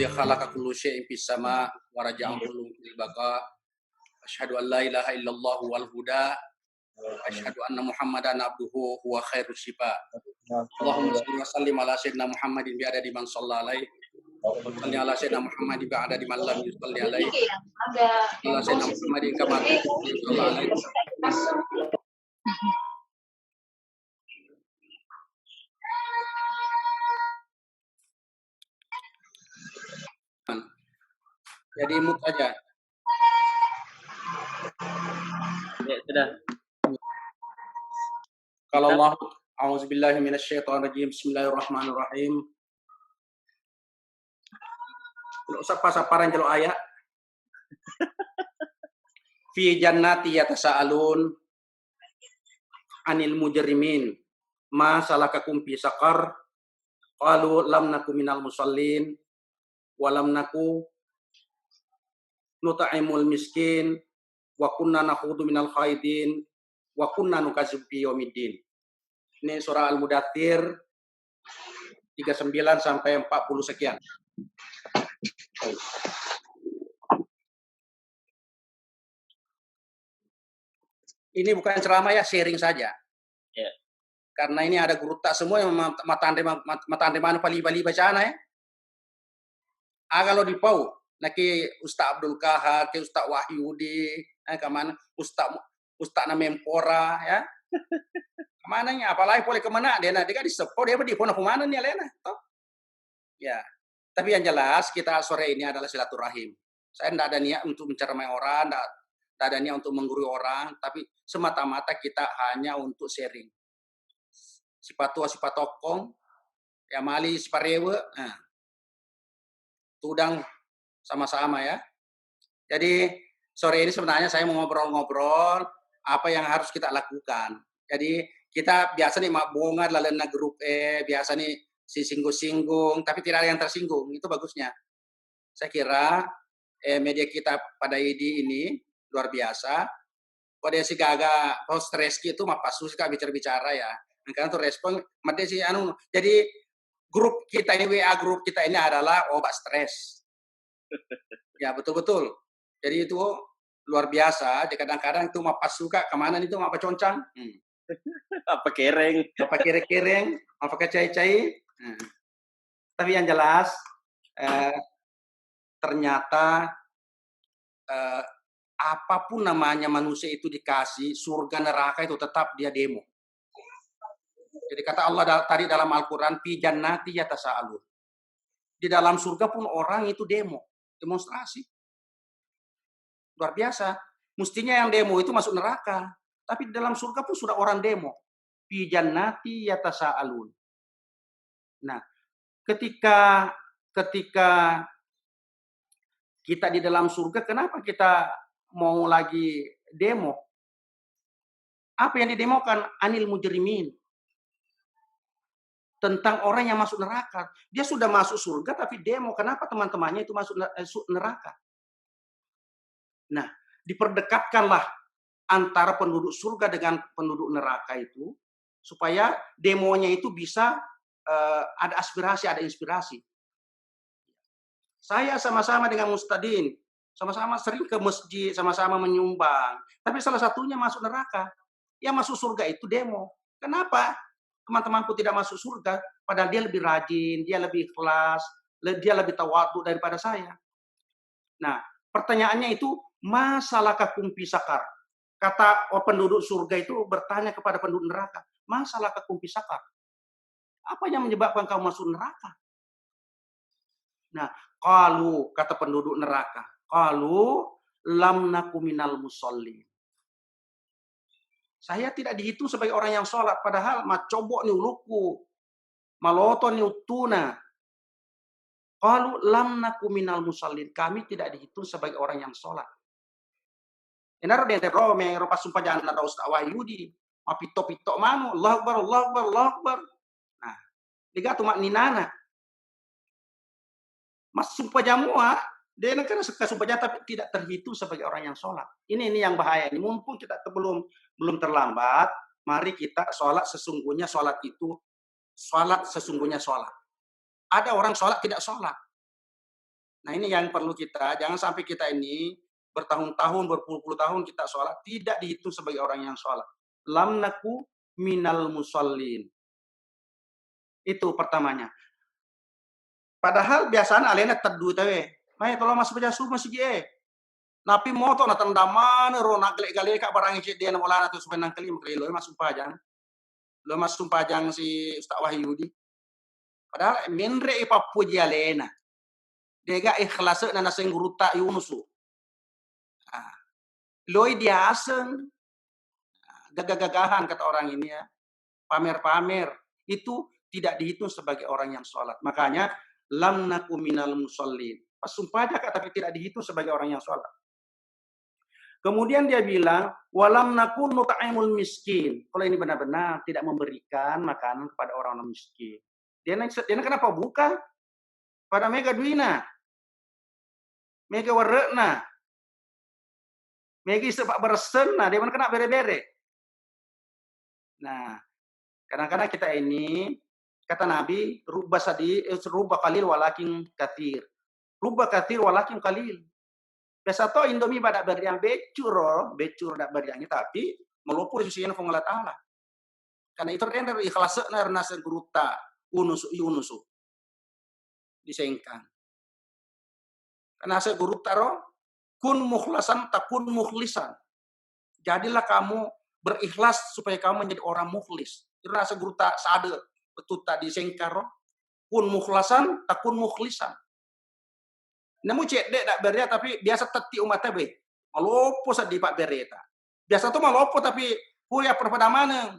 alladzi khalaqa kullu syai'in fis sama' wa raja'ahu kullu fil baqa. Asyhadu an la ilaha illallah wal huda. Asyhadu anna Muhammadan abduhu huwa khairus syifa. Allahumma shalli wa sallim ala sayyidina Muhammadin bi adadi man shalla alaihi. Wa salli ala sayyidina Muhammadin bi adadi man lam yusalli alaihi. Ala sayyidina Muhammadin kama sallallahu alaihi. Jadi mut aja. Ya, sudah. Kalau Allah, a'udzubillahi minasyaitonir rajim. Bismillahirrahmanirrahim. Kalau sapa-saparan jelo ayat. Fi jannati yatasaalun anil mujrimin ma salakakum fi saqar qalu lam naku minal musallin wa lam naku nut'imul miskin wa kunna nakhudu minal khaidin wa kunna nukazzibu bi yaumiddin. Ini surah Al-Mudaththir 39 sampai 40 sekian. Ini bukan ceramah ya, sharing saja. Ya. Karena ini ada guru tak semua yang matandre pali bacaan ya. Kalau di pau, naki Ustaz Abdul Kahar, ke Ustaz Wahyudi, kemana Ustaz na Mempora ya. Kemana nya? Apalagi boleh kemana? Dia di sepo dia di pona kemana nih Lena? Toh? Ya. Tapi yang jelas kita sore ini adalah silaturahim. Saya tidak ada niat untuk menceramai orang, tidak ada niat untuk menggurui orang, tapi semata-mata kita hanya untuk sharing. Sipatua sipatokong, ya mali siparewe, tudang sama-sama ya. Jadi sore ini sebenarnya saya mau ngobrol-ngobrol apa yang harus kita lakukan. Jadi kita biasa nih mabungan lalu na grup biasa nih si singgung-singgung, tapi tidak ada yang tersinggung, itu bagusnya. Saya kira media kita pada ini luar biasa. Pada si gaga post stres itu mah pas suka bicara-bicara ya. Karena tuh respon made si anu. Jadi grup kita ini WA grup kita ini adalah obat stres. Ya betul-betul. Jadi itu luar biasa. Jadi kadang-kadang itu mah pas suka kemana itu mah apa concang. Apa kereng. Apa kere-kereng, apa kecai-cai. Tapi yang jelas ternyata apapun namanya manusia itu dikasih surga neraka itu tetap dia demo. Jadi kata Allah tadi dalam Al-Quran fi jannati yatasaalun. Di dalam surga pun orang itu demonstrasi. Luar biasa. Mestinya yang demo itu masuk neraka, tapi di dalam surga pun sudah orang demo. Fi jannati yatasaalun. Nah, ketika kita di dalam surga, kenapa kita mau lagi demo? Apa yang didemokan? Anil mujrimin. Tentang orang yang masuk neraka. Dia sudah masuk surga tapi demo. Kenapa teman-temannya itu masuk neraka? Nah, diperdekatkanlah antara penduduk surga dengan penduduk neraka itu supaya demonya itu bisa ada aspirasi, ada inspirasi. Saya sama-sama dengan Mustadin, sama-sama sering ke masjid, sama-sama menyumbang. Tapi salah satunya masuk neraka. Yang masuk surga itu demo. Kenapa? Teman-temanku tidak masuk surga, padahal dia lebih rajin, dia lebih ikhlas, dia lebih tawadhu daripada saya. Nah, pertanyaannya itu, masalahkah kumpi sakar? Kata penduduk surga itu bertanya kepada penduduk neraka, masalahkah kumpi sakar? Apa yang menyebabkan kamu masuk neraka? Nah, qalu, kata penduduk neraka, qalu lam naku minal musallin. Saya tidak dihitung sebagai orang yang sholat, padahal macobok ni uluku, maloto ni utuna. Qalu lam naku minal musallin. Kami tidak dihitung sebagai orang yang sholat. Enaro de rome Eropa sumpah jangan ada Ustaz Wahyudi. Mapito-pito manu, Allahu Akbar, Allahu Akbar, Allahu Akbar. Nah, digato makninana. Mas sumpah jamua, dia kan sumpah jamua tapi tidak terhitung sebagai orang yang sholat. Ini yang bahaya. Ini mumpung kita belum terlambat, mari kita sholat sesungguhnya sholat itu sholat sesungguhnya sholat. Ada orang sholat tidak sholat. Nah ini yang perlu kita, jangan sampai kita ini bertahun-tahun, berpuluh-puluh tahun kita sholat, tidak dihitung sebagai orang yang sholat. Lam naku minal musallin. Itu pertamanya. Padahal biasanya alena tedu tawe. Mai kalau mas baca subuh masih je. Napi moto na tandaman ro na gale ka barang isi dia na wala na tu subenang kelim kilo mas sumpajang. Lo mas sumpajang si Ustaz Wahyudi. Padahal minre ipapuji alena. Dega ikhlas na naseng guruta yunusu. Ah, loi dia aseng gagah-gagahan kata orang ini ya. Pamer-pamer itu tidak dihitung sebagai orang yang sholat. Makanya lam naku minal musallin. Pas sumpah aja tapi tidak dihitung sebagai orang yang sholat. Kemudian dia bilang, walam nakun nut'imul miskin. Kalau ini benar-benar tidak memberikan makanan kepada orang-orang miskin. Dia kenapa buka? Pada mega duina. Mega warna. Mega sepak bersena. Dia mana kena bere-bere. Nah, kadang-kadang kita ini, kata Nabi, rubba qalil walakin kathir. Rubba kathir walakin qalil. Biasa to Indomie pada beriang becur dak beriang tapi melopur susian fong Allah Ta'ala. Karena itu render ikhlas na nasa guruta unusu disengkang. Karena saya guruta ro kun mukhlasan takun mukhlisan. Jadilah kamu berikhlas supaya kamu menjadi orang mukhlis. Itu nasa guruta sade betul tadi sengkar ro kun mukhlasan takun mukhlisan. Namu cek dek dak beria tapi biasa teti umatnya be. Malopo sa di Pak Bereta. Biasa tuh malopo tapi kuya perpada mana.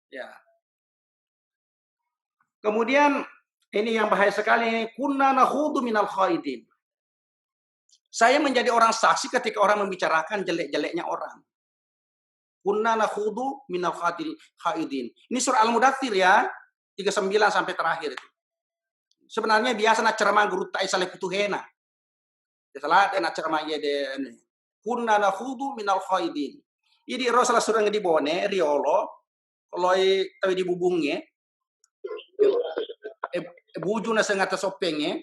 Ya. Kemudian ini yang bahaya sekali, kunna nakhudu minal khaidin. Saya menjadi orang saksi ketika orang membicarakan jelek-jeleknya orang. Kunna nakhudu minal khaidin. Ini surah Al-Mudaththir ya, 39 sampai terakhir itu. Sebenarnya biasa nak ceramah guru tai saleh putuhena. Salah nak ceramah ye de kunna nakhudu minal khaidin. Jadi Rasulullah surah di bone riolo koloi tawi di bubungnya bujuna sengata sopengnya.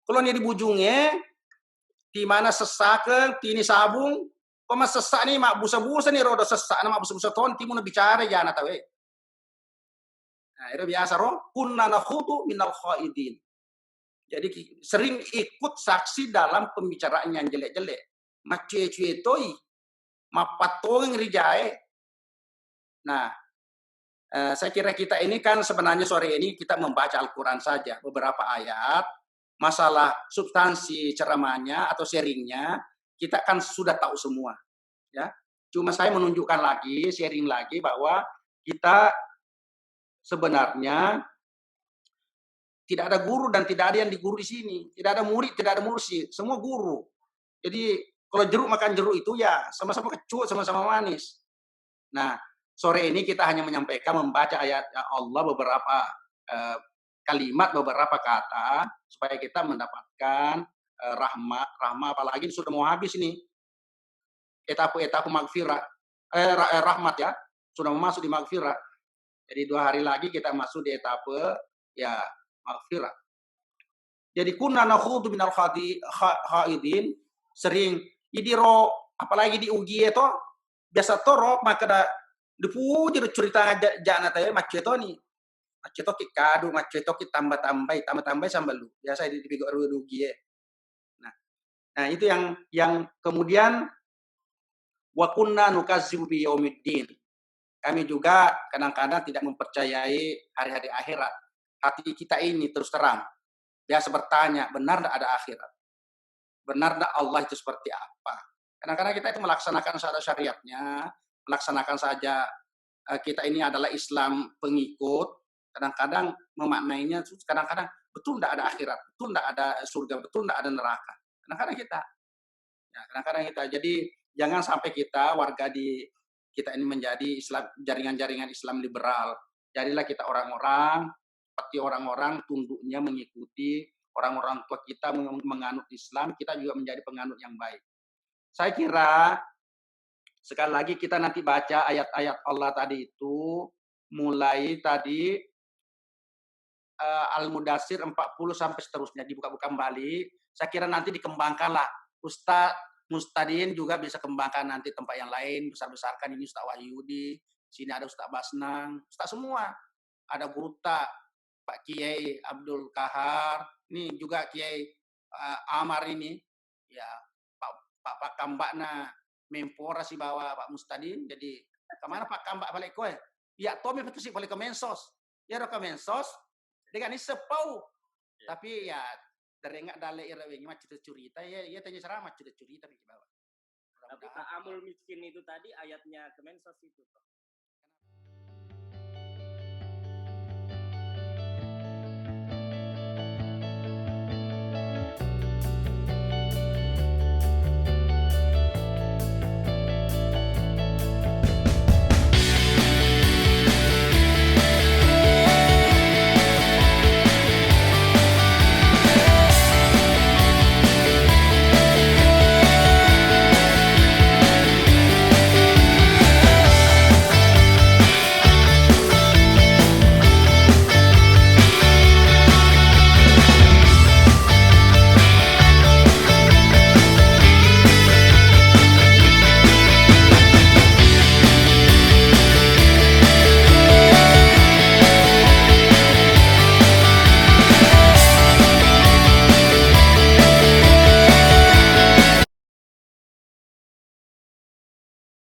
Kalau ni di bujungnya di mana sesakan tini sabung koma sesak ni mak busa-busa ni roda sesak na mak busa-busa ton timu na bicara jana tawe. Nah, itu biasa roh kunna nakhudu minal khaidin. Jadi sering ikut saksi dalam pembicaraan yang jelek-jelek. Macie-cie toi, mapatong rijae. Nah, saya kira kita ini kan sebenarnya sore ini kita membaca Al-Quran saja. Beberapa ayat, masalah substansi ceramahnya atau sharingnya, kita kan sudah tahu semua. Ya, cuma saya menunjukkan lagi, sharing lagi bahwa kita sebenarnya tidak ada guru dan tidak ada yang diguru di sini. Tidak ada murid, tidak ada mursyid. Semua guru. Jadi kalau jeruk makan jeruk itu ya sama-sama kecut, sama-sama manis. Nah, sore ini kita hanya menyampaikan membaca ayat Allah beberapa kalimat, beberapa kata supaya kita mendapatkan rahmat apalagi sudah mau habis ini. Etapu magfirah rahmat ya. Sudah mau masuk di magfirah. Jadi 2 hari lagi kita masuk di etape ya magfirah. Jadi kunna nakhudu minal khaidin sering idiro apalagi di ugi itu biasa toro maka dipuji cerita jana tayo maceto ni maceto ki kadu maceto ki tambah sambal lu biasa di bigo ugi nah itu yang kemudian wa kunna nukazzibu bi yaumiddin. Kami juga kadang-kadang tidak mempercayai hari-hari akhirat. Hati kita ini terus terang biasa bertanya, benar tidak ada akhirat? Benar tidak Allah itu seperti apa? Kadang-kadang kita itu melaksanakan syariatnya, melaksanakan saja kita ini adalah Islam pengikut, kadang-kadang memaknainya, kadang-kadang betul tidak ada akhirat, betul tidak ada surga, betul tidak ada neraka. Kadang-kadang kita, jadi jangan sampai kita warga di kita ini menjadi Islam, jaringan-jaringan Islam liberal. Jadilah kita orang-orang seperti orang-orang tunduknya mengikuti orang-orang tua kita menganut Islam, kita juga menjadi penganut yang baik. Saya kira sekali lagi kita nanti baca ayat-ayat Allah tadi itu mulai tadi Al-Mudatsir 40 sampai seterusnya dibuka-buka kembali. Saya kira nanti dikembangkanlah. Ustaz Mustadin juga bisa kembangkan nanti tempat yang lain, besar-besarkan ini Ustaz Wahyudi, sini ada Ustaz Basnang, Ustaz semua. Ada Gurta, Pak Kiai Abdul Kahar, ini juga Kiai Amar ini, ya Pak Pak Kambakna Mempora si bawa Pak Mustadin, jadi kemana Pak Kambak balik kowe? Ya Tommy itu sih balik ke Mensos, ya ke Mensos, dengan ini sepau, Ya. tapi ya terengak dalek irewing mah cerita ya tanya ceramah cerita di bawah. Tapi Mudah-mudahan ta'amul miskin itu tadi ayatnya Kemensos itu, Prof.